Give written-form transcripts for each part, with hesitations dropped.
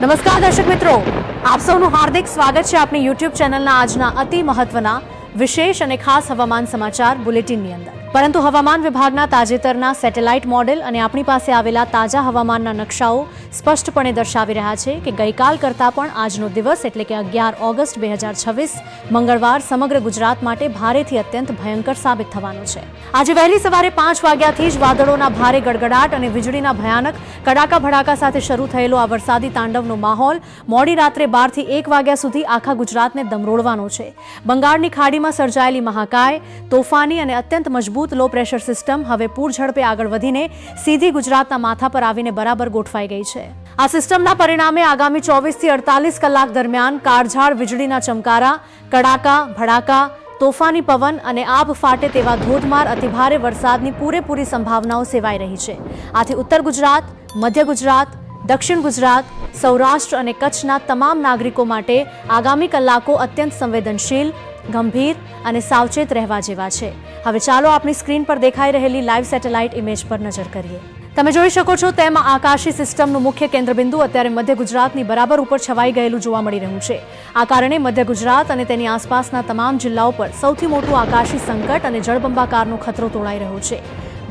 નમસ્કાર દર્શક મિત્રો, આપ સૌનું હાર્દિક સ્વાગત છે આપણી યુટ્યુબ ચેનલના આજના અતિ મહત્વના વિશેષ અને ખાસ હવામાન સમાચાર બુલેટિનની અંદર. પરંતુ હવામાન વિભાગના તાજેતરના સેટેલાઇટ મોડેલ અને આપણી પાસે આવેલા તાજા હવામાનના નકશાઓ સ્પષ્ટપણે દર્શાવી રહ્યા છે કે ગઈકાલ કરતાં પણ આજનો દિવસ એટલે કે 11 ઓગસ્ટ 2026 મંગળવાર સમગ્ર ગુજરાત માટે ભારેથી અત્યંત ભયંકર સાબિત થવાનો છે. આજે વહેલી સવારે 5 વાગ્યાથી જ વાદળોના ભારે ગડગડાટ અને વીજળીના ભયાનક કડાકા ભડાકા સાથે શરૂ થયેલો આ વરસાદી તાંડવનો માહોલ મોડી રાત્રે 12 થી 1 વાગ્યા સુધી આખા ગુજરાતને દમરોળવાનો છે. બંગાળની ખાડીમાં સર્જાયેલી મહાકાય, તોફાની અને અત્યંત મજબૂત લો પ્રેશર સિસ્ટમ હવે પૂર ઝડપે આગળ વધીને સીધી ગુજરાતના માથા પર આવીને બરાબર ગોઠવાઈ ગઈ છે. આ સિસ્ટમના પરિણામે આગામી 24 થી 48 કલાક દરમિયાન કાળઝાળ વીજળીના ચમકારા, કડાકા ભડાકા, તોફાની પવન અને આભ ફાટે તેવા ધોધમાર અતિભારે વરસાદની પૂરેપૂરી સંભાવનાઓ સેવાઈ રહી છે. આથી ઉત્તર ગુજરાત, મધ્ય ગુજરાત, દક્ષિણ ગુજરાત, સૌરાષ્ટ્ર અને કચ્છના તમામ નાગરિકો માટે આગામી કલાકો અત્યંત સંવેદનશીલ, ગંભીર અને સાવચેત રહેવા જેવા છે. હવે ચાલો આપણી સ્ક્રીન પર દેખાઈ રહેલી લાઈવ સેટેલાઇટ ઇમેજ પર નજર કરીએ. તમે જોઈ શકો છો તેમ આકાશી સિસ્ટમનું મુખ્ય કેન્દ્રબિંદુ અત્યારે મધ્ય ગુજરાતની બરાબર ઉપર છવાઈ ગયેલું જોવા મળી રહ્યું છે. આ કારણે મધ્ય ગુજરાત અને તેની આસપાસના તમામ જિલ્લાઓ પર સૌથી મોટું આકાશી સંકટ અને જળબંબાકારનો ખતરો તોળાઈ રહ્યો છે.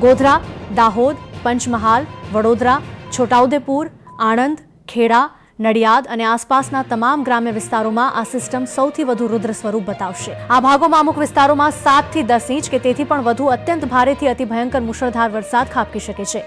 ગોધરા, દાહોદ, પંચમહાલ, વડોદરા, છોટાઉદેપુર, આણંદ, ખેડા, નડિયાદ અને આસપાસના તમામ ગ્રામ્ય વિસ્તારોમાં આ સિસ્ટમ સૌથી વધુ રુદ્ર સ્વરૂપ બતાવશે. આ ભાગોમાં અમુક વિસ્તારોમાં 7 થી 10 ઇંચ કે તેથી પણ વધુ અત્યંત ભારેથી અતિ ભયંકર મુશળધાર વરસાદ ખાબકી શકે છે,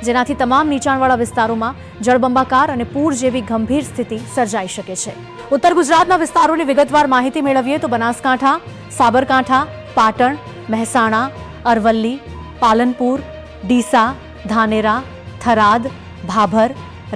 જેનાથી તમામ નીચાણવાળા વિસ્તારોમાં જળબંબાકાર અને પૂર જેવી ગંભીર સ્થિતિ સર્જાઈ શકે છે. ઉત્તર ગુજરાતના વિસ્તારોની વિગતવાર માહિતી મેળવીએ તો બનાસકાંઠા, સાબરકાંઠા, પાટણ, મહેસાણા, અરવલ્લી, પાલનપુર, ડીસા, ધાનેરા, થરાદ, ભાભર,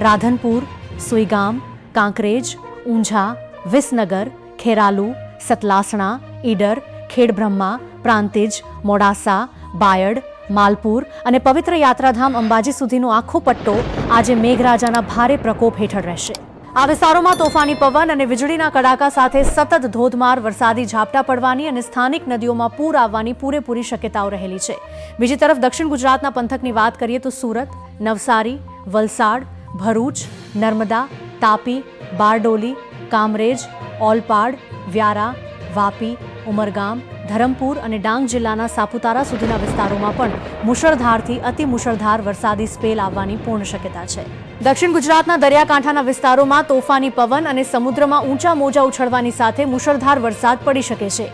રાધનપુર, સુઈગામ, કાંકરેજ, ઊંઝા, વિસનગર, ખેરાલુ, સતલાસણા, ઈડર, ખેડબ્રહ્મા, પ્રાંતિજ, મોડાસા, બાયડ, માલપુર અને પવિત્ર યાત્રાધામ અંબાજી સુધીનો આખો પટ્ટો આજે મેઘરાજાના ભારે પ્રકોપ હેઠળ રહેશે. આ વિસ્તારોમાં તોફાની પવન અને વીજળીના કડાકા સાથે સતત ધોધમાર વરસાદી ઝાપટા પડવાની અને સ્થાનિક નદીઓમાં પૂર આવવાની પૂરેપૂરી શક્યતાઓ રહેલી છે. બીજી તરફ દક્ષિણ ગુજરાતના પંથકની વાત કરીએ તો સુરત, નવસારી, વલસાડ, ભરૂચ, નર્મદા, તાપી, બારડોલી, કામરેજ, ઓલપાડ, વ્યારા, વાપી, ઉમરગામ, ધરમપુર અને ડાંગ જિલ્લાના સાપુતારા સુધીના વિસ્તારોમાં પણ મુશળધારથી અતિ મુશળધાર વરસાદી સ્પેલ આવવાની પૂર્ણ શક્યતા છે. દક્ષિણ ગુજરાતના દરિયાકાંઠાના વિસ્તારોમાં તોફાની પવન અને સમુદ્રમાં ઊંચા મોજા ઉછળવાની સાથે મુશળધાર વરસાદ પડી શકે છે,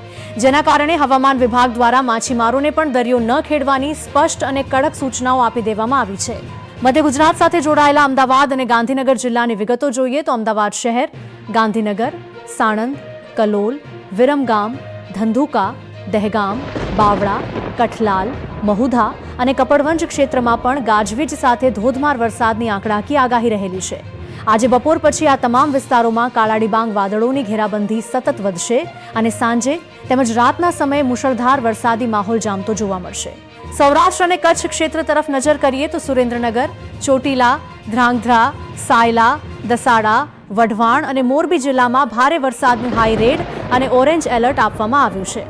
જેના કારણે હવામાન વિભાગ દ્વારા માછીમારોને પણ દરિયો ન ખેડવાની સ્પષ્ટ અને કડક સૂચનાઓ આપી દેવામાં આવી છે. મધ્ય ગુજરાત સાથે જોડાયેલા અમદાવાદ અને ગાંધીનગર જિલ્લાની વિગતો જોઈએ તો અમદાવાદ શહેર, ગાંધીનગર, સાણંદ, કલોલ, વિરમગામ, ધંધુકા, દહેગામ, બાવળા, કઠલાલ, મહુધા અને કપડવંજ ક્ષેત્રમાં પણ ગાજવીજ સાથે ધોધમાર વરસાદની આંકડાકીય આગાહી રહેલી છે. આજે બપોર પછી આ તમામ વિસ્તારોમાં કાળા ડિબાંગ વાદળોની ઘેરાબંધી સતત વધશે અને સાંજે તેમજ રાતના સમયે મુશળધાર વરસાદી માહોલ જામતો જોવા મળશે. સૌરાષ્ટ્ર અને કચ્છ ક્ષેત્ર તરફ નજર કરીએ તો સુરેન્દ્રનગર, ચોટીલા, ધ્રાંગધ્રા, સાયલા, દસાડા, વઢવાણ અને મોરબી જિલ્લામાં ભારે વરસાદનું હાઈ રેડ અને ઓરેન્જ એલર્ટ આપવામાં આવ્યું છે.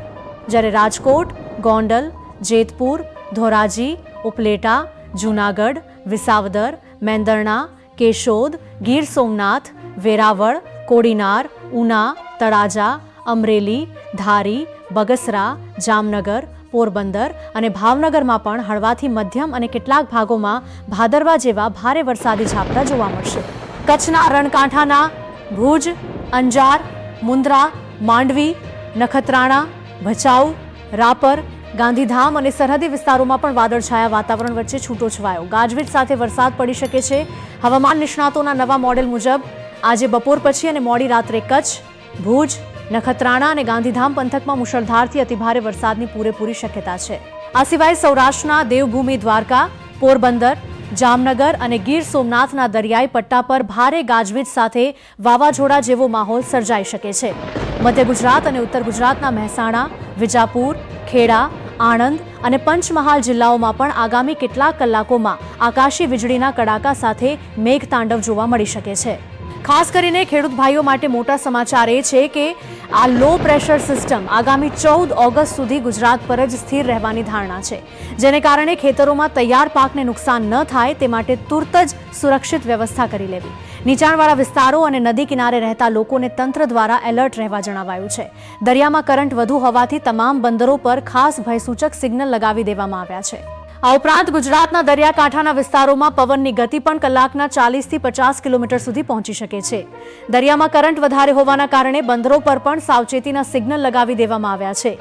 જ્યારે રાજકોટ, ગોંડલ, જેતપુર, ધોરાજી, ઉપલેટા, જૂનાગઢ, વિસાવદર, મેંદરણા, કેશોદ, ગીર સોમનાથ, વેરાવળ, કોડીનાર, ઉના, તળાજા, અમરેલી, ધારી, બગસરા, જામનગર, પોરબંદર અને ભાવનગરમાં પણ હળવાથી મધ્યમ અને કેટલાક ભાગોમાં ભાદરવા જેવા ભારે વરસાદી ઝાપટા જોવા મળશે. કચ્છના રણકાંઠાના ભુજ, અંજાર, મુન્દ્રા, માંડવી, નખત્રાણા, ભચાઉ, રાપર, ગાંધીધામ અને સરહદી વિસ્તારોમાં પણ વાદળછાયા વાતાવરણ વચ્ચે છૂટોછવાયો ગાજવીજ સાથે વરસાદ પડી શકે છે. હવામાન નિષ્ણાતોના નવા મોડેલ મુજબ આજે બપોર પછી અને મોડી રાત્રે કચ્છ, ભુજ, નખત્રાણા અને ગાંધીધામ પંથકમાં મુશળધારથી અતિભારે વરસાદની પૂરેપૂરી શક્યતા છે. આ સિવાય સૌરાષ્ટ્રના દેવભૂમિ દ્વારકા, પોરબંદર, જામનગર અને ગીર સોમનાથના દરિયાઈ પટ્ટા પર ભારે ગાજવીજ સાથે વાવાઝોડા જેવો માહોલ સર્જાઈ શકે છે. મધ્ય ગુજરાત અને ઉત્તર ગુજરાતના મહેસાણા, વિજાપુર, ખેડા, આણંદ અને પંચમહાલ જિલ્લાઓમાં પણ આગામી કેટલાક કલાકોમાં આકાશી વીજળીના કડાકા સાથે મેઘતાંડવ જોવા મળી શકે છે. ખાસ કરીને ખેડૂત ભાઈઓ માટે મોટા સમાચાર એ છે કે આ લો પ્રેશર સિસ્ટમ આગામી 14 ઓગસ્ટ સુધી ગુજરાત પર જ સ્થિર રહેવાની ધારણા છે, જેને કારણે ખેતરોમાં તૈયાર પાકને નુકસાન ન થાય તે માટે તુરત જ સુરક્ષિત વ્યવસ્થા કરી લેવી. નીચાણવાળા વિસ્તારો અને નદી કિનારે રહેતા લોકોને તંત્ર દ્વારા એલર્ટ રહેવા જણાવાયું છે. દરિયામાં કરંટ વધુ હોવાથી તમામ બંદરો પર ખાસ ભયસૂચક સિગ્નલ લગાવી દેવામાં આવ્યા છે. આ ઉપરાંત ગુજરાતના દરિયાકાંઠાના વિસ્તારોમાં પવનની ગતિ પણ કલાકના 40થી 50 કિલોમીટર સુધી પહોંચી શકે છે. દરિયામાં કરંટ વધારે હોવાના કારણે બંદરો પર પણ સાવચેતીના સિગ્નલ લગાવી દેવામાં આવ્યા છે.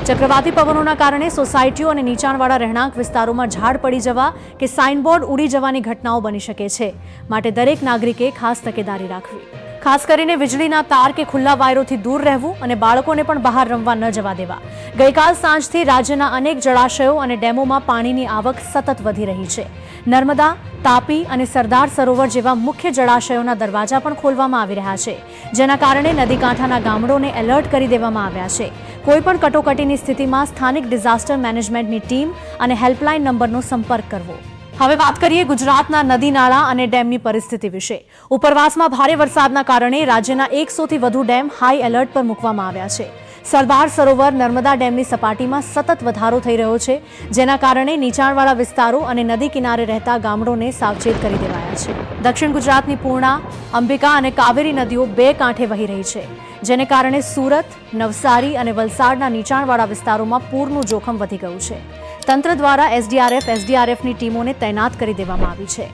ચક્રવાતી પવનોના કારણે સોસાયટીઓ અને નીચાણવાળા રહેણાંક વિસ્તારોમાં ઝાડ પડી જવા કે સાઇનબોર્ડ ઉડી જવાની ઘટનાઓ બની શકે છે. માટે દરેક નાગરિકે ખાસ તકેદારી રાખવી. ખાસ કરીને વીજળીના તાર કે ખુલ્લા વાયરોથી દૂર રહેવું અને બાળકોને પણ બહાર રમવા ન જવા દેવા. ગઈકાલ સાંજથી રાજ્યના અનેક જળાશયો અને ડેમોમાં પાણીની આવક સતત વધી રહી છે. નર્મદા, તાપી અને સરદાર સરોવર જેવા મુખ્ય જળાશયોના દરવાજા પણ ખોલવામાં આવી રહ્યા છે, જેના કારણે નદીકાંઠાના ગામડોને એલર્ટ કરી દેવામાં આવ્યા છે. કોઈપણ કટોકટીની સ્થિતિમાં સ્થાનિક ડિઝાસ્ટર મેનેજમેન્ટની ટીમ અને હેલ્પલાઇન નંબરનો સંપર્ક કરવો. હવે વાત કરીએ ગુજરાતના નદી નાળા અને ડેમની પરિસ્થિતિ વિશે. ઉપરવાસમાં ભારે વરસાદના કારણે રાજ્યના 100થી વધુ ડેમ હાઈ એલર્ટ પર મૂકવામાં આવ્યા છે. સરદાર સરોવર નર્મદા ડેમની સપાટીમાં સતત વધારો થઈ રહ્યો છે, જેના કારણે નીચાણવાળા વિસ્તારો અને નદી કિનારે રહેતા ગામડોને સાવચેત કરી દેવાયા છે. દક્ષિણ ગુજરાતની પૂર્ણા, અંબિકા અને કાવેરી નદીઓ બે કાંઠે વહી રહી છે, જેને કારણે સુરત, નવસારી અને વલસાડના નીચાણવાળા વિસ્તારોમાં પૂરનું જોખમ વધી ગયું છે. તંત્ર દ્વારા એસડીઆરએફની ટીમોને તૈનાત કરી દેવામાં આવી છે.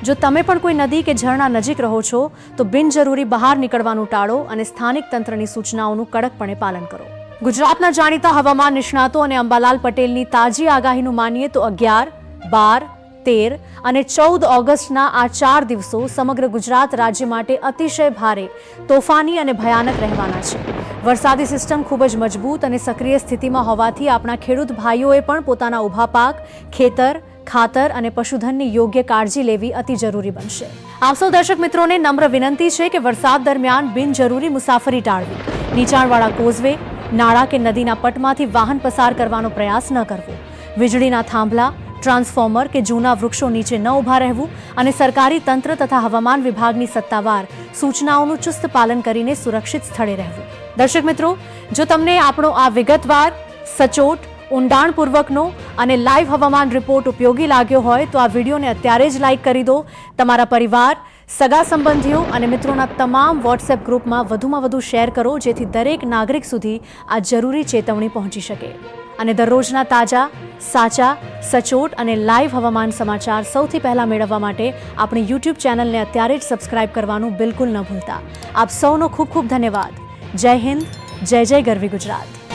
જો તમે પણ કોઈ નદી કે ઝરણા નજીક રહો છો તો બિનજરૂરી બહાર નીકળવાનું ટાળો અને સ્થાનિક તંત્રની સૂચનાઓનું કડકપણે પાલન કરો. ગુજરાતના જાણીતા હવામાન નિષ્ણાતો અને અંબાલાલ પટેલની તાજી આગાહીનું માનીએ તો 11, 12, 13 અને 14 ઓગસ્ટના આ 4 દિવસો સમગ્ર ગુજરાત રાજ્ય માટે અતિશય ભારે, તોફાની અને ભયાનક રહેવાના છે. વરસાદી સિસ્ટમ ખૂબ જ મજબૂત અને સક્રિય સ્થિતિમાં હોવાથી આપણા ખેડૂત ભાઈઓએ પણ પોતાના ઊભા પાક, ખેતર, ખાતર અને પશુધનની યોગ્ય કાળજી લેવી અતિ જરૂરી બનશે. આપ સૌ દર્શક મિત્રોને નમ્ર વિનંતી છે કે વરસાદ દરમિયાન બિનજરૂરી મુસાફરી ટાળવી, નીચાણવાળા કોઝવે, નાળા કે નદીના પટમાંથી વાહન પસાર કરવાનો પ્રયાસ ન કરવો, વીજળીના થાંભલા, ટ્રાન્સફોર્મર કે જૂના વૃક્ષો નીચે ન ઊભા રહેવું અને સરકારી તંત્ર તથા હવામાન વિભાગની સત્તાવાર સૂચનાઓનું ચુસ્ત પાલન કરીને સુરક્ષિત સ્થળે રહેવું. દર્શક મિત્રો, જો તમને આપણો આ વિગતવાર, સચોટ, ઊંડાણપૂર્વકનો અને લાઈવ હવામાન રિપોર્ટ ઉપયોગી લાગ્યો હોય તો આ વિડીયોને અત્યારે જ લાઈક કરી દો. તમારા પરિવાર, સગા સંબંધીઓ અને મિત્રોના તમામ વોટ્સએપ ગ્રુપમાં વધુમાં વધુ શેર કરો, જેથી દરેક નાગરિક સુધી આ જરૂરી ચેતવણી પહોંચી શકે. અને દરરોજના તાજા, સાચા, સચોટ અને લાઈવ હવામાન સમાચાર સૌથી પહેલા મેળવવા માટે આપણી યુટ્યુબ ચેનલને અત્યારે જ સબસ્ક્રાઇબ કરવાનું બિલકુલ ન ભૂલતા. આપ સૌનો ખૂબ ખૂબ ધન્યવાદ. જય હિન્દ, જય જય ગરવી ગુજરાત.